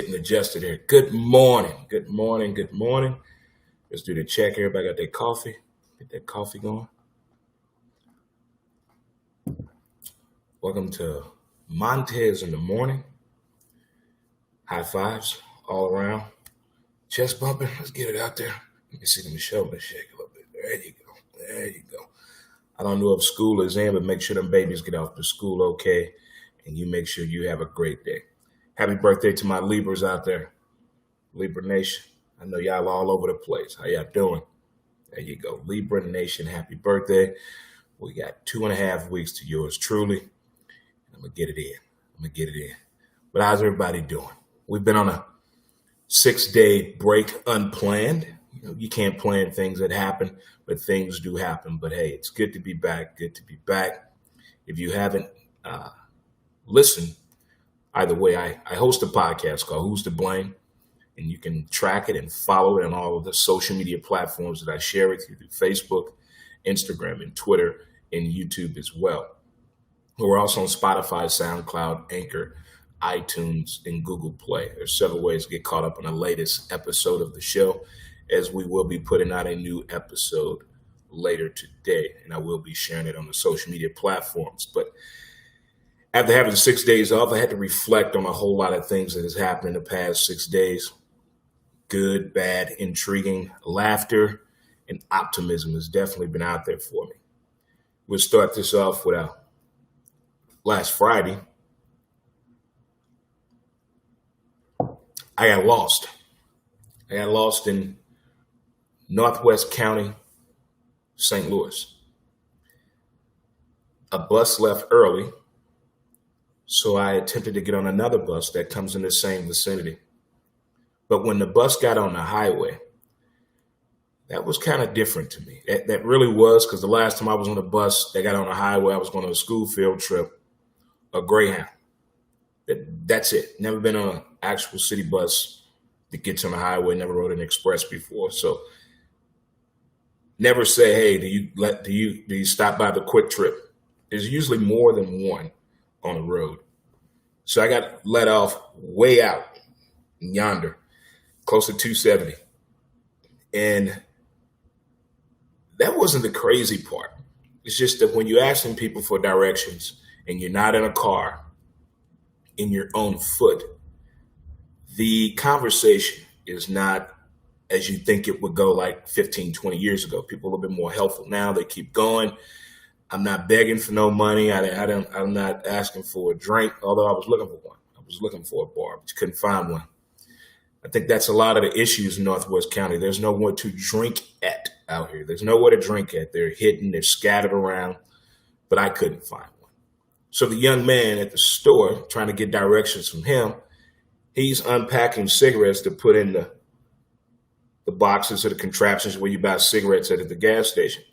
getting adjusted here. Good morning. Good morning. Good morning. Let's do the check. Everybody got their coffee. Get that coffee going. Welcome to Montez in the Morning. High fives all around. Chest bumping. Let's get it out there. Let me see the shoulder shake a little bit. There you go. There you go. I don't know if school is in, but make sure them babies get off to school okay. And you make sure you have a great day. Happy birthday to my Libras out there. Libra Nation. I know y'all all over the place. How y'all doing? There you go. Libra Nation, happy birthday. We got 2.5 weeks to yours truly. I'm going to get it in. But how's everybody doing? We've been on a 6-day break unplanned. You can't plan things that happen, but things do happen. But hey, it's good to be back. Good to be back. If you haven't listened, either way, I host a podcast called Who's to Blame, and you can track it and follow it on all of the social media platforms that I share with you through Facebook, Instagram, and Twitter, and YouTube as well. We're also on Spotify, SoundCloud, Anchor, iTunes, and Google Play. There's several ways to get caught up on the latest episode of the show, as we will be putting out a new episode later today, and I will be sharing it on the social media platforms. But after having 6 days off, I had to reflect on a whole lot of things that has happened in the past 6 days. Good, bad, intriguing, laughter, and optimism has definitely been out there for me. We'll start this off with last Friday. I got lost. In Northwest County, St. Louis. A bus left early, so I attempted to get on another bus that comes in the same vicinity. But when the bus got on the highway, that was kind of different to me. That really was, because the last time I was on a bus that got on the highway, I was going on a school field trip, a Greyhound. That's it. Never been on an actual city bus that gets on the highway. Never rode an express before. So never say, hey, do you stop by the Quick Trip? There's usually more than one on the road. So I got let off way out yonder, close to 270. And that wasn't the crazy part. It's just that when you're asking people for directions and you're not in a car, in your own foot, the conversation is not as you think it would go like 15, 20 years ago. People are a little bit more helpful now. They keep going. I'm not begging for no money. I'm not asking for a drink, although I was looking for one. I was looking for a bar, but couldn't find one. I think that's a lot of the issues in Northwest County. There's nowhere to drink at out here. There's nowhere to drink at. They're hidden. They're scattered around, but I couldn't find one. So the young man at the store, trying to get directions from him, he's unpacking cigarettes to put in the boxes or the contraptions where you buy cigarettes at the gas station.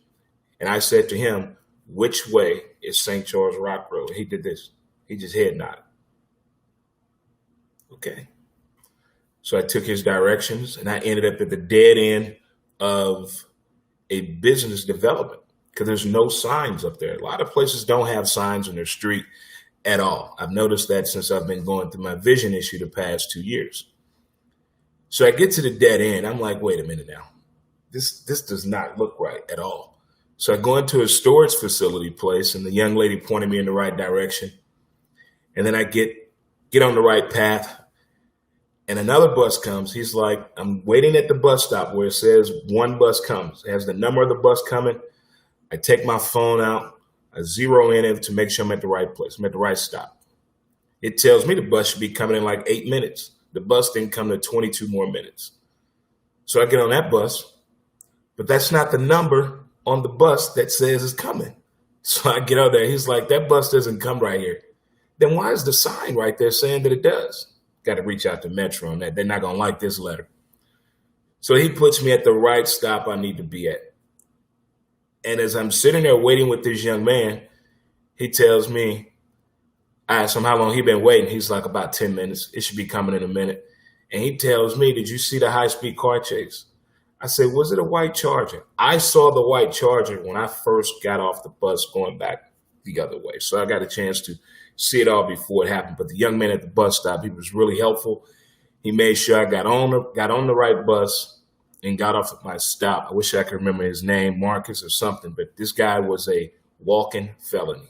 And I said to him, which way is St. Charles Rock Road? He did this. He just head nodded. Okay. So I took his directions and I ended up at the dead end of a business development because there's no signs up there. A lot of places don't have signs on their street at all. I've noticed that since I've been going through my vision issue the past 2 years. So I get to the dead end. I'm like, wait a minute now. This does not look right at all. So I go into a storage facility place and the young lady pointed me in the right direction. And then I get on the right path. And another bus comes. He's like, I'm waiting at the bus stop where it says one bus comes. It has the number of the bus coming. I take my phone out. I zero in it to make sure I'm at the right place. I'm at the right stop. It tells me the bus should be coming in like 8 minutes. The bus didn't come to 22 more minutes. So I get on that bus, but that's not the number on the bus that says it's coming. So I get out there. He's like, that bus doesn't come right here. Then why is the sign right there saying that it does? Got to reach out to Metro on that. They're not going to like this letter. So he puts me at the right stop I need to be at. And as I'm sitting there waiting with this young man, he tells me, I asked him how long he been waiting. He's like, about 10 minutes. It should be coming in a minute. And he tells me, did you see the high-speed car chase? I said, was it a white Charger? I saw the white Charger when I first got off the bus going back the other way. So I got a chance to see it all before it happened. But the young man at the bus stop, he was really helpful. He made sure I got on the right bus and got off at my stop. I wish I could remember his name, Marcus or something, but this guy was a walking felony.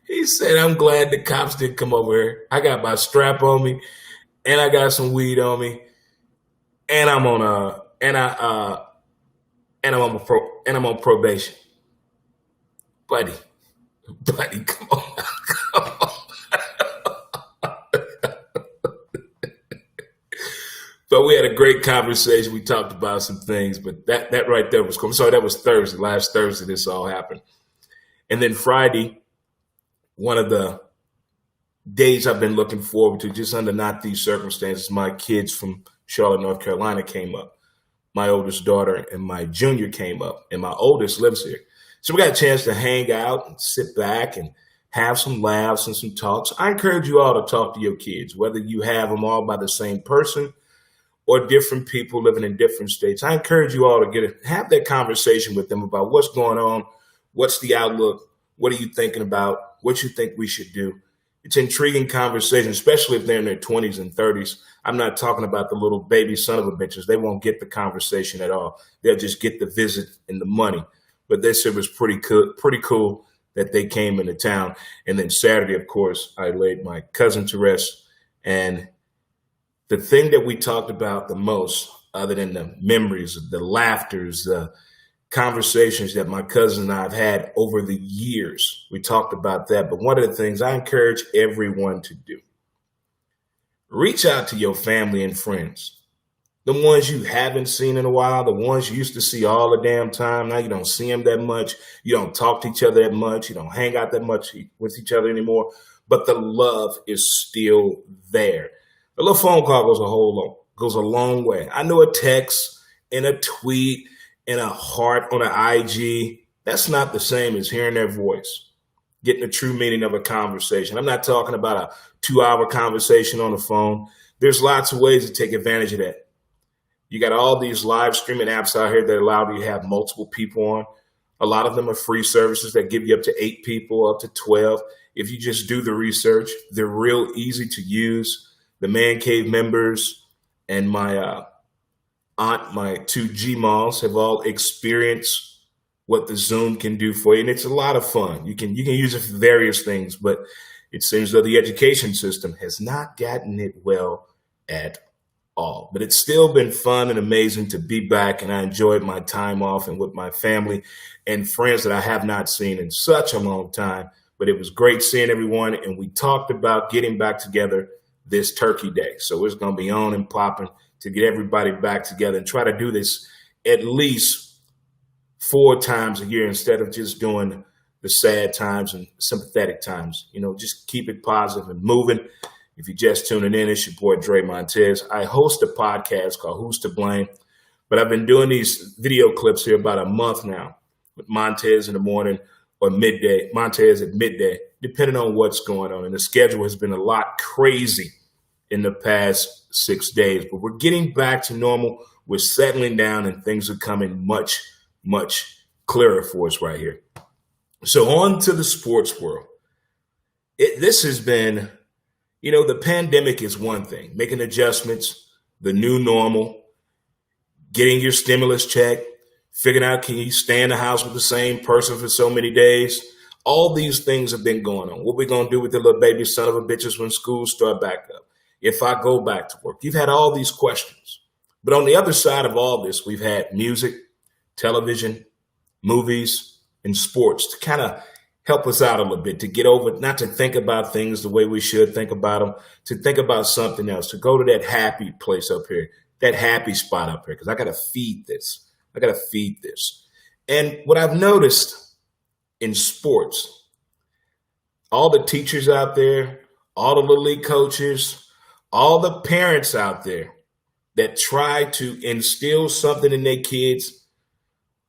He said, "I'm glad the cops didn't come over here. I got my strap on me, and I got some weed on me, and I'm on probation." Buddy, come on. Come on. But we had a great conversation. We talked about some things, but that right there was cool. I'm sorry, that was Thursday. Last Thursday, this all happened. And then Friday, one of the days I've been looking forward to, just under not these circumstances, my kids from Charlotte, North Carolina came up. My oldest daughter and my junior came up, and my oldest lives here. So we got a chance to hang out and sit back and have some laughs and some talks. I encourage you all to talk to your kids, whether you have them all by the same person or different people living in different states. I encourage you all to have that conversation with them about what's going on, what's the outlook, what are you thinking about, what you think we should do. It's intriguing conversation, especially if they're in their 20s and 30s. I'm not talking about the little baby son of a bitches. They won't get the conversation at all. They'll just get the visit and the money. But this year was pretty cool that they came into town. And then Saturday, of course, I laid my cousin to rest. And the thing that we talked about the most, other than the memories, the laughters, the conversations that my cousin and I have had over the years, we talked about that. But one of the things I encourage everyone to do, reach out to your family and friends. The ones you haven't seen in a while, the ones you used to see all the damn time. Now you don't see them that much. You don't talk to each other that much. You don't hang out that much with each other anymore. But the love is still there. A little phone call goes a long way. I know a text and a tweet and a heart on an IG, that's not the same as hearing their voice, getting the true meaning of a conversation. I'm not talking about a 2-hour conversation on the phone. There's lots of ways to take advantage of that. You got all these live streaming apps out here that allow you to have multiple people on. A lot of them are free services that give you up to 8 people, up to 12. If you just do the research, they're real easy to use. The Man Cave members and my aunt, my 2 Gmals, have all experienced what the Zoom can do for you. And it's a lot of fun. You can use it for various things, but it seems though the education system has not gotten it well at all. But it's still been fun and amazing to be back, and I enjoyed my time off and with my family and friends that I have not seen in such a long time. But it was great seeing everyone, and we talked about getting back together this Turkey Day. So it's going to be on and popping to get everybody back together and try to do this at least 4 times a year instead of just doing the sad times and sympathetic times. You know, just keep it positive and moving. If you're just tuning in, it's your boy Dre Montez. I host a podcast called Who's to Blame, but I've been doing these video clips here about a month now with Montez in the morning or midday, Montez at midday, depending on what's going on. And the schedule has been a lot crazy in the past 6 days, but we're getting back to normal. We're settling down and things are coming much, much clearer for us right here. So on to the sports world. This has been, the pandemic is one thing, making adjustments, the new normal, getting your stimulus check, figuring out, can you stay in the house with the same person for so many days? All these things have been going on. What we going to do with the little baby son of a bitches when schools start back up? If I go back to work? You've had all these questions. But on the other side of all this, we've had music, television, movies, and sports to kind of help us out a little bit, to get over, not to think about things the way we should think about them, to think about something else, to go to that happy place up here, that happy spot up here, because I got to feed this. And what I've noticed in sports, all the teachers out there, all the little league coaches, all the parents out there that try to instill something in their kids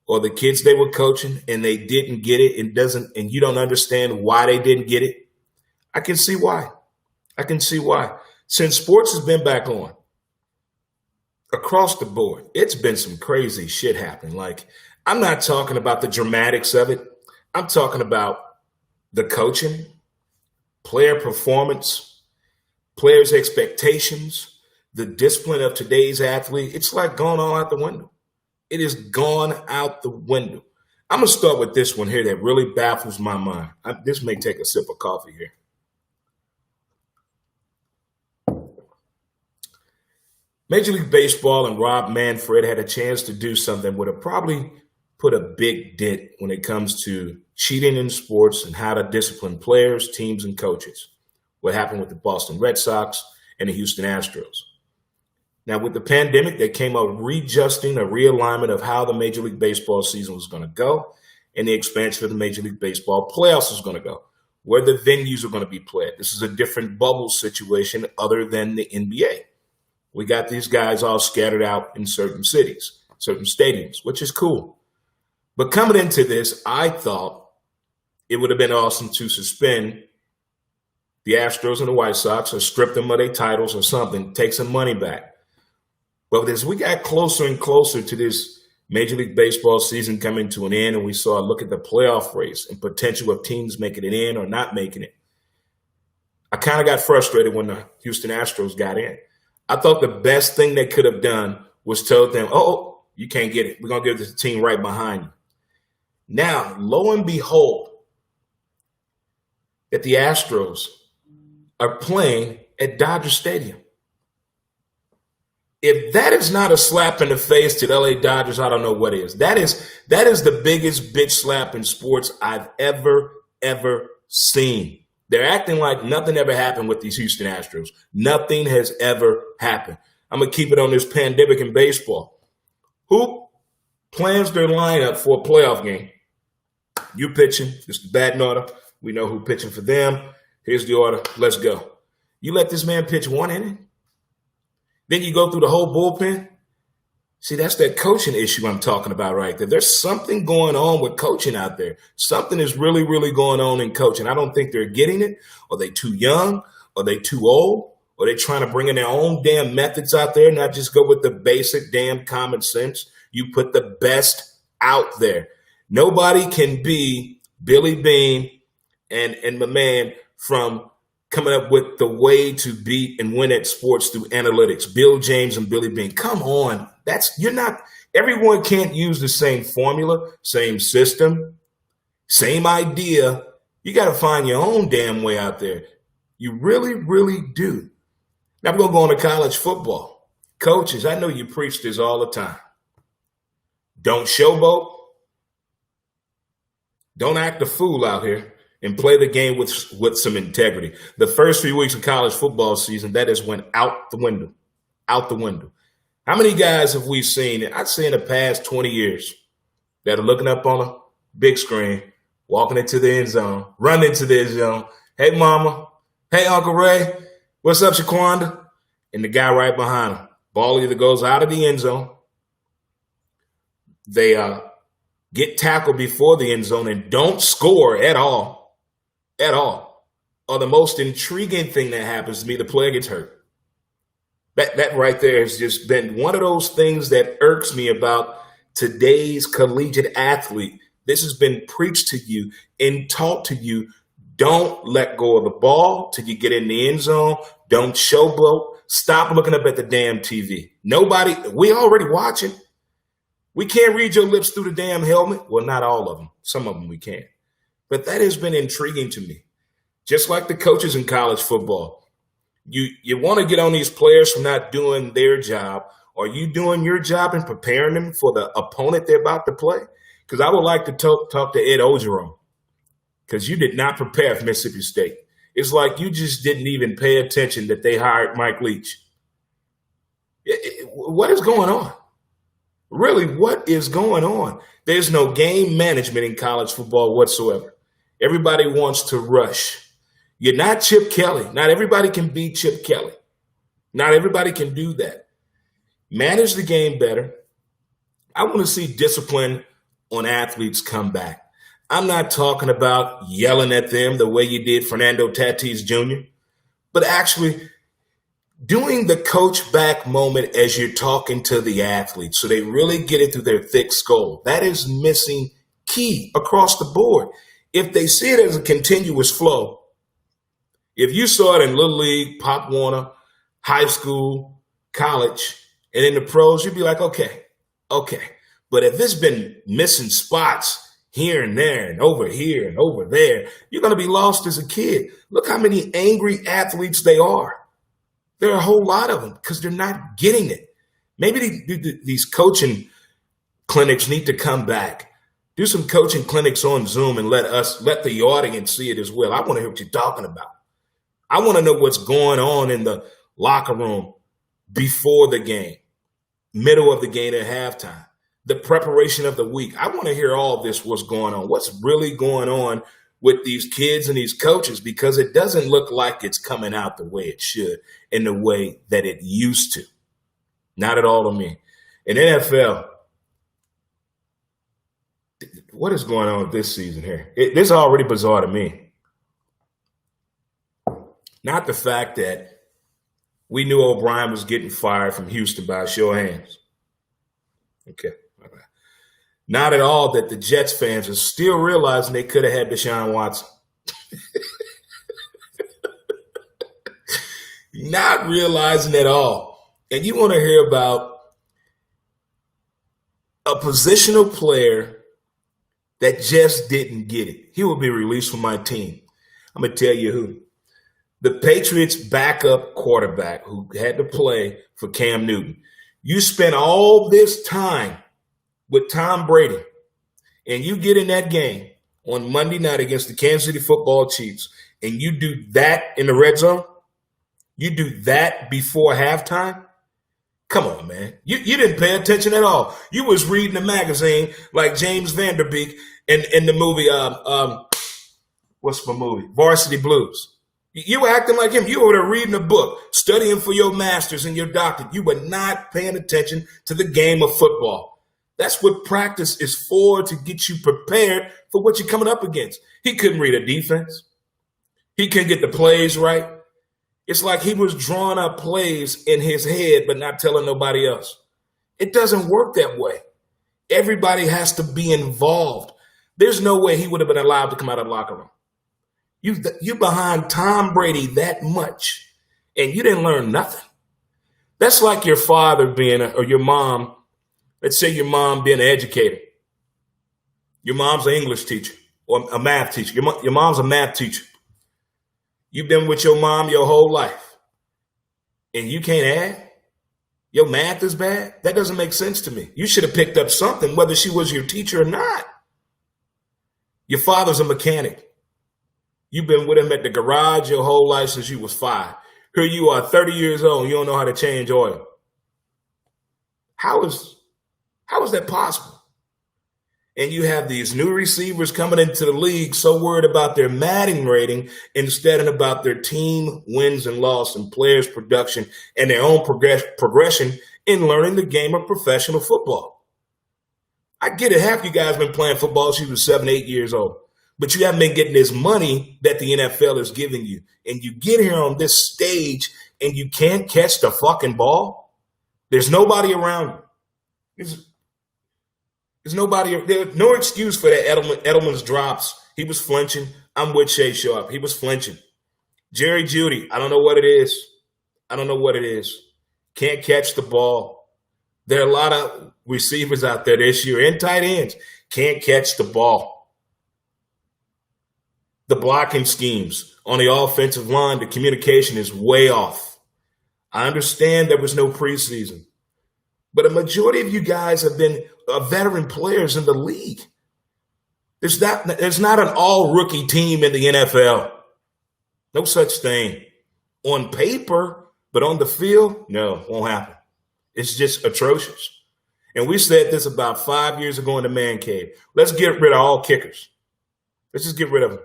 or the kids they were coaching and they didn't get it and you don't understand why they didn't get it. I can see why. Since sports has been back on, across the board, it's been some crazy shit happening. Like, I'm not talking about the dramatics of it. I'm talking about the coaching, player performance, players' expectations, the discipline of today's athlete, it's like gone all out the window. It is gone out the window. I'm going to start with this one here that really baffles my mind. This may take a sip of coffee here. Major League Baseball and Rob Manfred had a chance to do something that would have probably put a big dent when it comes to cheating in sports and how to discipline players, teams, and coaches. What happened with the Boston Red Sox and the Houston Astros. Now, with the pandemic, there came a readjusting, a realignment of how the Major League Baseball season was going to go and the expansion of the Major League Baseball playoffs was going to go, where the venues are going to be played. This is a different bubble situation other than the NBA. We got these guys all scattered out in certain cities, certain stadiums, which is cool. But coming into this, I thought it would have been awesome to suspend the Astros and the White Sox or strip them of their titles or something, take some money back. But as we got closer and closer to this Major League Baseball season coming to an end and we saw a look at the playoff race and potential of teams making it in or not making it, I kind of got frustrated when the Houston Astros got in. I thought the best thing they could have done was told them, oh, you can't get it. We're going to give this team right behind you. Now, lo and behold, that the Astros are playing at Dodger Stadium. If that is not a slap in the face to the LA Dodgers, I don't know what is. That is the biggest bitch slap in sports I've ever seen. They're acting like nothing ever happened with these Houston Astros. Nothing has ever happened. I'm going to keep it on this pandemic in baseball. Who plans their lineup for a playoff game? You pitching. It's the batting order. We know who pitching for them. Here's the order. Let's go. You let this man pitch one inning? Then you go through the whole bullpen? See, that's that coaching issue I'm talking about right there. There's something going on with coaching out there. Something is really going on in coaching. I don't think they're getting it, or they too young, or they too old, or they trying to bring in their own damn methods out there, not just go with the basic damn common sense. You put the best out there. Nobody can be Billy Bean and my man from coming up with the way to beat and win at sports through analytics. Bill James and Billy Bean. Come on. Everyone can't use the same formula, same system, same idea. You got to find your own damn way out there. You really do. Now we're going to go on to college football. Coaches, I know you preach this all the time. Don't showboat. Don't act a fool out here. And play the game with some integrity. The first 3 weeks of college football season, that has went out the window. Out the window. How many guys have we seen, I'd say in the past 20 years, that are looking up on a big screen, walking into the end zone, running into the end zone. Hey, mama. Hey, Uncle Ray. What's up, Shaquanda? And the guy right behind him. Ball either goes out of the end zone. They get tackled before the end zone and don't score at all. Or the most intriguing thing that happens to me, the player gets hurt. That right there has just been one of those things that irks me about today's collegiate athlete. This has been preached to you and taught to you. Don't let go of the ball till you get in the end zone. Don't showboat. Stop looking up at the damn TV. We already watching. We can't read your lips through the damn helmet. Well, not all of them. Some of them we can. But that has been intriguing to me. Just like the coaches in college football. You want to get on these players for not doing their job. Are you doing your job and preparing them for the opponent they're about to play? Because I would like to talk to Ed Ogeron. Because you did not prepare for Mississippi State. It's like you just didn't even pay attention that they hired Mike Leach. What is going on? Really, what is going on? There's no game management in college football whatsoever. Everybody wants to rush. You're not Chip Kelly. Not everybody can beat Chip Kelly. Not everybody can do that. Manage the game better. I want to see discipline on athletes come back. I'm not talking about yelling at them the way you did Fernando Tatis Jr., but actually doing the coach back moment as you're talking to the athletes so they really get it through their thick skull. That is missing key across the board. If they see it as a continuous flow, If you saw it in Little League, Pop Warner, high school, college, and in the pros, you'd be like, okay. But if it's been missing spots here and there and over here and over there, you're going to be lost as a kid. Look how many angry athletes they are. There are a whole lot of them because they're not getting it. Maybe these coaching clinics need to come back. Do some coaching clinics on Zoom and let the audience see it as well. I want to hear what you're talking about. I want to know what's going on in the locker room before the game, middle of the game at halftime, the preparation of the week. I want to hear all of this, what's going on, what's really going on with these kids and these coaches, because it doesn't look like it's coming out the way it should in the way that it used to. Not at all to me. In NFL, what is going on this season here? This is already bizarre to me. Not the fact that we knew O'Brien was getting fired from Houston by a show of hands. Okay. Not at all that the Jets fans are still realizing they could have had Deshaun Watson. Not realizing at all. And you want to hear about a positional player that just didn't get it. He will be released from my team. I'm going to tell you who. The Patriots' backup quarterback who had to play for Cam Newton. You spent all this time with Tom Brady, and you get in that game on Monday night against the Kansas City Football Chiefs, and you do that in the red zone? You do that before halftime? Come on, man. You didn't pay attention at all. You was reading a magazine like James Vanderbeek in the movie, what's my movie? Varsity Blues. You were acting like him. You were reading a book, studying for your master's and your doctorate. You were not paying attention to the game of football. That's what practice is for, to get you prepared for what you're coming up against. He couldn't read a defense. He couldn't get the plays right. It's like he was drawing up plays in his head but not telling nobody else. It doesn't work that way. Everybody has to be involved. There's no way he would have been allowed to come out of the locker room. You behind Tom Brady that much, and you didn't learn nothing. That's like your father or your mom. Let's say your mom being an educator. Your mom's an English teacher or a math teacher. Your mom's a math teacher. You've been with your mom your whole life, and you can't add? Your math is bad? That doesn't make sense to me. You should have picked up something, whether she was your teacher or not. Your father's a mechanic. You've been with him at the garage your whole life since you was 5. Here you are, 30 years old, and you don't know how to change oil. How is that possible? And you have these new receivers coming into the league so worried about their Madden rating instead of about their team wins and losses and players' production and their own progression in learning the game of professional football. I get it. Half you guys been playing football since you was 7, 8 years old. But you haven't been getting this money that the NFL is giving you. And you get here on this stage and you can't catch the fucking ball. There's nobody around you. There's nobody. There's no excuse for that. Edelman's drops. He was flinching. I'm with Shay Sharp. He was flinching. Jerry Jeudy. I don't know what it is. Can't catch the ball. There are a lot of receivers out there this year and tight ends. Can't catch the ball. The blocking schemes on the offensive line, the communication is way off. I understand there was no preseason, but a majority of you guys have been veteran players in the league. There's not an all-rookie team in the NFL. No such thing. On paper, but on the field, no, won't happen. It's just atrocious. And we said this about 5 years ago in the man cave. Let's get rid of all kickers. Let's just get rid of them.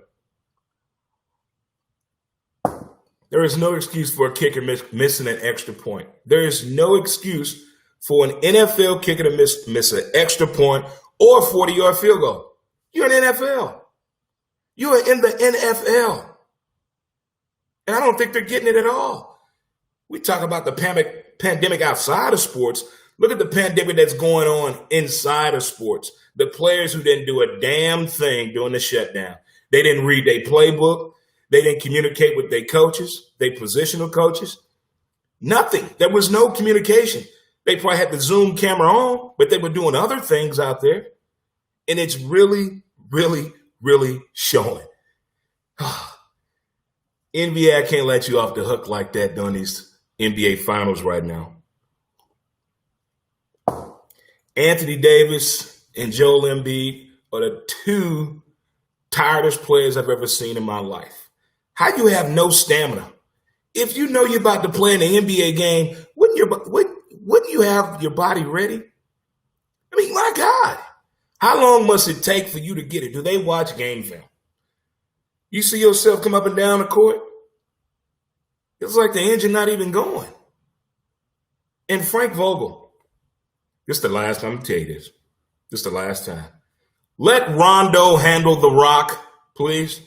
There is no excuse for a kicker missing an extra point. There is no excuse for an NFL kicker to miss an extra point or a 40-yard field goal. You're in the NFL. You are in the NFL. And I don't think they're getting it at all. We talk about the pandemic outside of sports. Look at the pandemic that's going on inside of sports. The players who didn't do a damn thing during the shutdown. They didn't read their playbook. They didn't communicate with their coaches, their positional coaches. Nothing. There was no communication. They probably had the Zoom camera on, but they were doing other things out there. And it's really, really, really showing. NBA, I can't let you off the hook like that during these NBA finals right now. Anthony Davis and Joel Embiid are the two tiredest players I've ever seen in my life. How do you have no stamina? If you know you're about to play in an NBA game, wouldn't you have your body ready? I mean, my God, how long must it take for you to get it? Do they watch game film? You see yourself come up and down the court? It's like the engine not even going. And Frank Vogel, this is the last time I'm tell you this. This is the last time. Let Rondo handle the rock, please.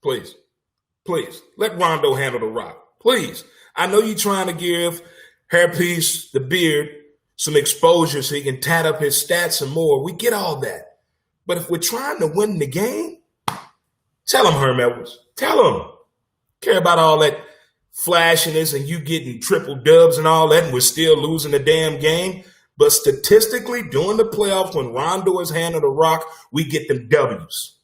Please. Please. Let Rondo handle the rock. Please. I know you're trying to give Hairpiece, the beard, some exposure so he can tat up his stats some more. We get all that. But if we're trying to win the game, tell him, Herm Edwards. Tell him. Care about all that flashiness and you getting triple dubs and all that, and we're still losing the damn game. But statistically, during the playoffs, when Rondo is handling the rock, we get them W's.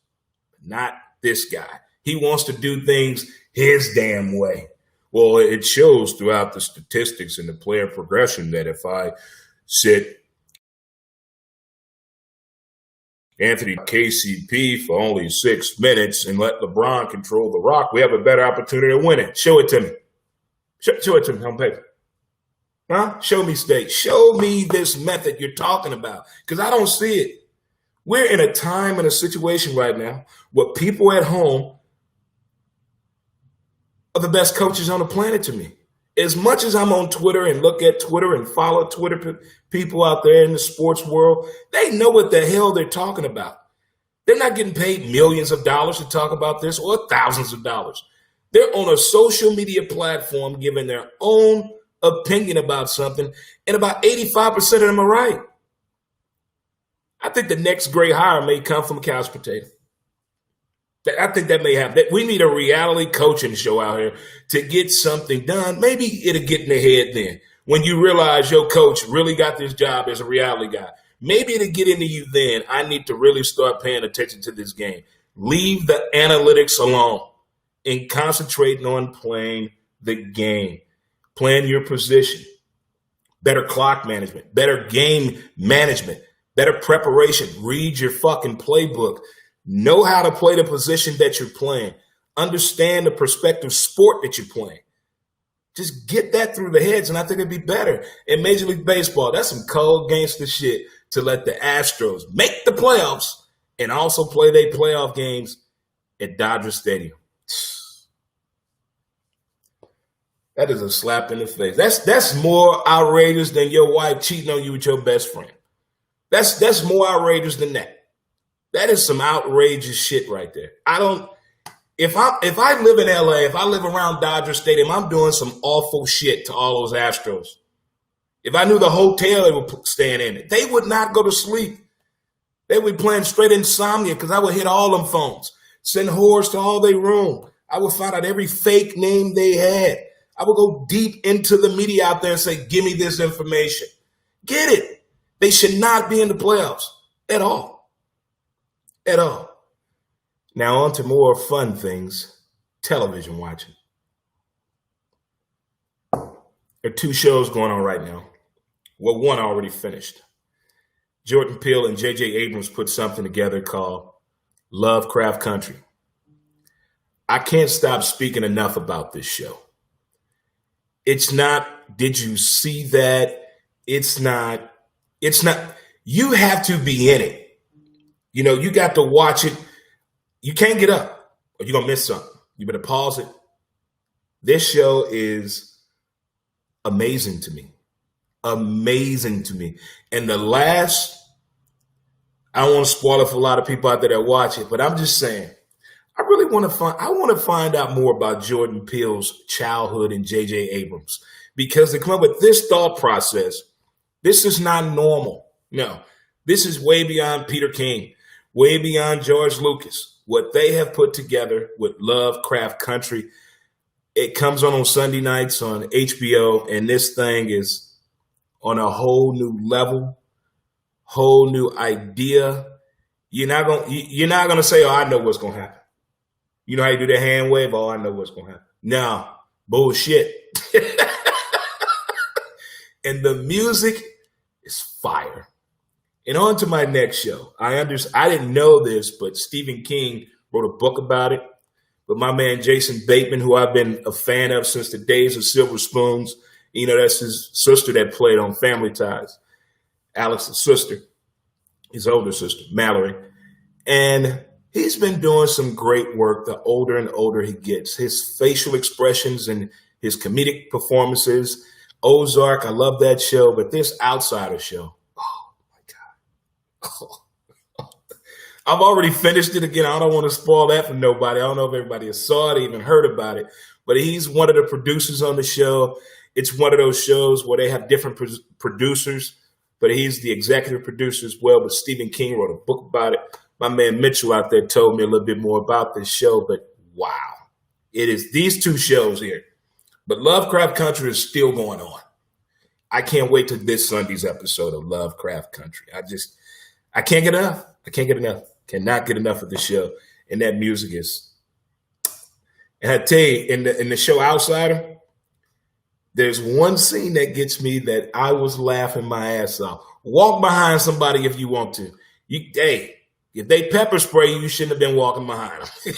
Not this guy. He wants to do things his damn way. Well, it shows throughout the statistics and the player progression that if I sit Anthony KCP for only 6 minutes and let LeBron control the rock, we have a better opportunity to win it. Show it to me. Show it to me on paper. Huh? Show me state. Show me this method you're talking about, because I don't see it. We're in a time and a situation right now where people at home are the best coaches on the planet to me. As much as I'm on Twitter and look at Twitter and follow Twitter people out there in the sports world, they know what the hell they're talking about. They're not getting paid millions of dollars to talk about this or thousands of dollars. They're on a social media platform giving their own opinion about something, and about 85% of them are right. I think the next great hire may come from a couch potato. I think that may happen. We need a reality coaching show out here to get something done. Maybe it'll get in the head then. When you realize your coach really got this job as a reality guy, maybe it'll get into you then. I need to really start paying attention to this game. Leave the analytics alone and concentrating on playing the game. Playing your position. Better clock management. Better game management. Better preparation. Read your fucking playbook. Know how to play the position that you're playing. Understand the prospective sport that you're playing. Just get that through the heads, and I think it'd be better. In Major League Baseball, that's some cold gangster shit to let the Astros make the playoffs and also play their playoff games at Dodger Stadium. That is a slap in the face. That's more outrageous than your wife cheating on you with your best friend. That's more outrageous than that. That is some outrageous shit right there. If I live in LA, if I live around Dodger Stadium, I'm doing some awful shit to all those Astros. If I knew the hotel they were staying in, they would not go to sleep. They would be playing straight insomnia because I would hit all them phones, send whores to all their room. I would find out every fake name they had. I would go deep into the media out there and say, give me this information. Get it. They should not be in the playoffs at all. At all. Now on to more fun things, television watching. There are 2 shows going on right now. Well, one already finished. Jordan Peele and J.J. Abrams put something together called LoveCraft Country. I can't stop speaking enough about this show. It's not, did you see that? It's not, you have to be in it. You know, you got to watch it. You can't get up or you're going to miss something. You better pause it. This show is amazing to me. Amazing to me. And the last, I don't want to spoil it for a lot of people out there that watch it, but I'm just saying, I want to find out more about Jordan Peele's childhood and J.J. Abrams, because to come up with this thought process, this is not normal. No, this is way beyond Peter King, way beyond George Lucas. what they have put together with LoveCraft Country. It comes on Sunday nights on HBO, and this thing is on a whole new level, whole new idea. You're not gonna say, "Oh, I know what's gonna happen." You know how you do the hand wave? "Oh, I know what's gonna happen." No, bullshit. And the music is fire. And on to my next show. I didn't know this, but Stephen King wrote a book about it. But my man Jason Bateman, who I've been a fan of since the days of Silver Spoons, that's his sister that played on Family Ties, Alex's sister, his older sister, Mallory. And he's been doing some great work the older and older he gets. His facial expressions and his comedic performances. Ozark, I love that show, but this Outsider show, oh my God. I've already finished it again. I don't want to spoil that for nobody. I don't know if everybody has saw it, even heard about it, but he's one of the producers on the show. It's one of those shows where they have different producers, but he's the executive producer as well. But Stephen King wrote a book about it. My man Mitchell out there told me a little bit more about this show, but wow, it is these two shows here. But LoveCraft Country is still going on. I can't wait to this Sunday's episode of LoveCraft Country. I can't get enough. I can't get enough. Cannot get enough of the show. And that music is. And I tell you, in the show Outsider, there's one scene that gets me that I was laughing my ass off. Walk behind somebody if you want to. If they pepper spray you, you shouldn't have been walking behind them.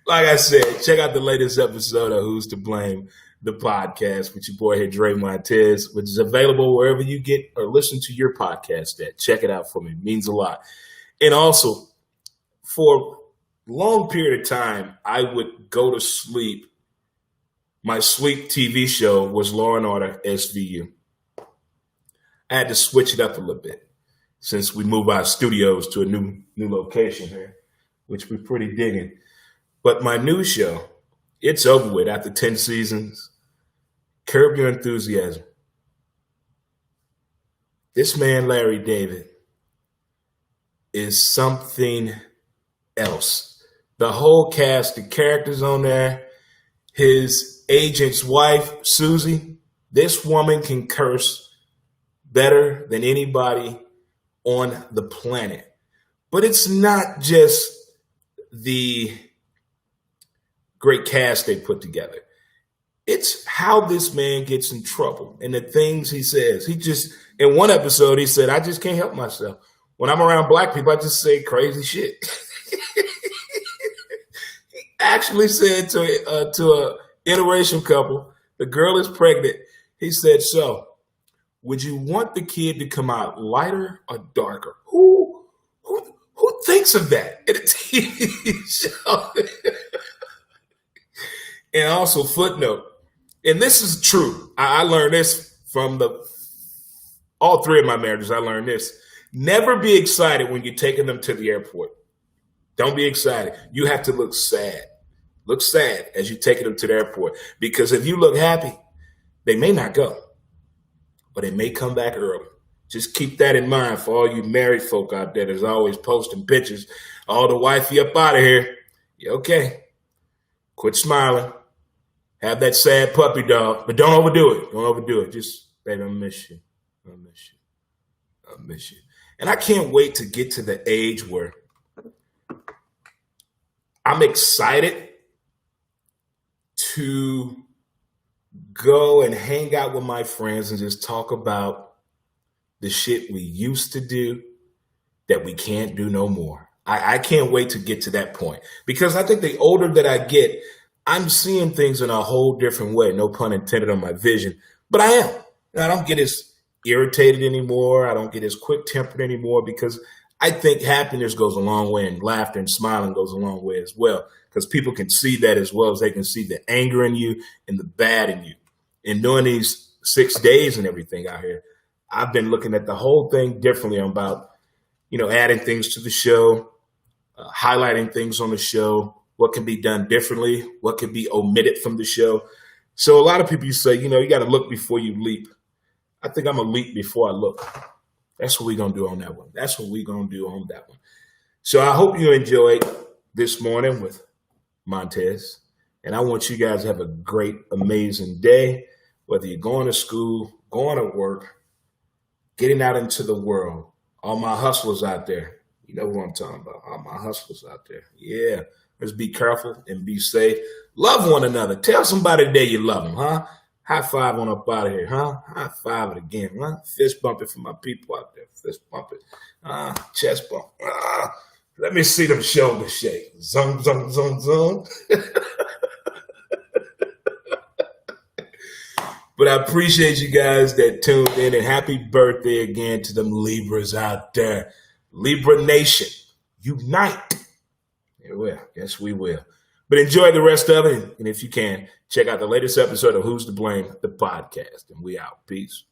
Like I said, check out the latest episode of Who's to Blame, the podcast with your boy here, Dre Montez, which is available wherever you get or listen to your podcast at. Check it out for me. It means a lot. And also, for a long period of time, I would go to sleep. My sleep TV show was Law & Order SVU. I had to switch it up a little bit since we moved our studios to a new location here, which we're pretty digging. But my new show, it's over with after 10 seasons. Curb Your Enthusiasm. This man, Larry David, is something else. The whole cast, the characters on there, his agent's wife, Susie, this woman can curse better than anybody on the planet. But it's not just the great cast they put together. It's how this man gets in trouble and the things he says. In one episode, he said, "I just can't help myself. When I'm around black people, I just say crazy shit." He actually said to a interracial couple, the girl is pregnant. He said, "So, would you want the kid to come out lighter or darker?" Who thinks of that in a TV show? And also, footnote, and this is true. I learned this from all three of my marriages. I learned this. Never be excited when you're taking them to the airport. Don't be excited. You have to look sad. Look sad as you're taking them to the airport. Because if you look happy, they may not go. Or they may come back early. Just keep that in mind for all you married folk out there that's always posting pictures. "Oh, the wifey up out of here." Yeah, okay. Quit smiling. Have that sad puppy dog, but don't overdo it. Don't overdo it. Just, baby, I miss you. I miss you. I miss you. And I can't wait to get to the age where I'm excited to go and hang out with my friends and just talk about the shit we used to do that we can't do no more. I can't wait to get to that point because I think the older that I get, I'm seeing things in a whole different way. No pun intended on my vision, but I am. I don't get as irritated anymore. I don't get as quick-tempered anymore because I think happiness goes a long way and laughter and smiling goes a long way as well because people can see that as well as they can see the anger in you and the bad in you. And during these 6 days and everything out here, I've been looking at the whole thing differently about, adding things to the show, highlighting things on the show, what can be done differently, what can be omitted from the show. So a lot of people say, you got to look before you leap. I think I'm a leap before I look. That's what we're going to do on that one. That's what we're going to do on that one. So I hope you enjoyed this morning with Montez. And I want you guys to have a great, amazing day, whether you're going to school, going to work, getting out into the world. All my hustlers out there, you know who I'm talking about. All my hustlers out there. Yeah. Let's be careful and be safe. Love one another. Tell somebody today you love them, huh? High five on up out of here, huh? High five it again, huh? Fist bump it for my people out there. Fist bump it. Chest bump. Let me see them shoulders shake. Zung, zung, zung, zung. But I appreciate you guys that tuned in, and happy birthday again to them Libras out there. Libra Nation, unite. Yeah, we will. Yes, we will. But enjoy the rest of it. And if you can, check out the latest episode of Who's to Blame, the podcast. And we out. Peace.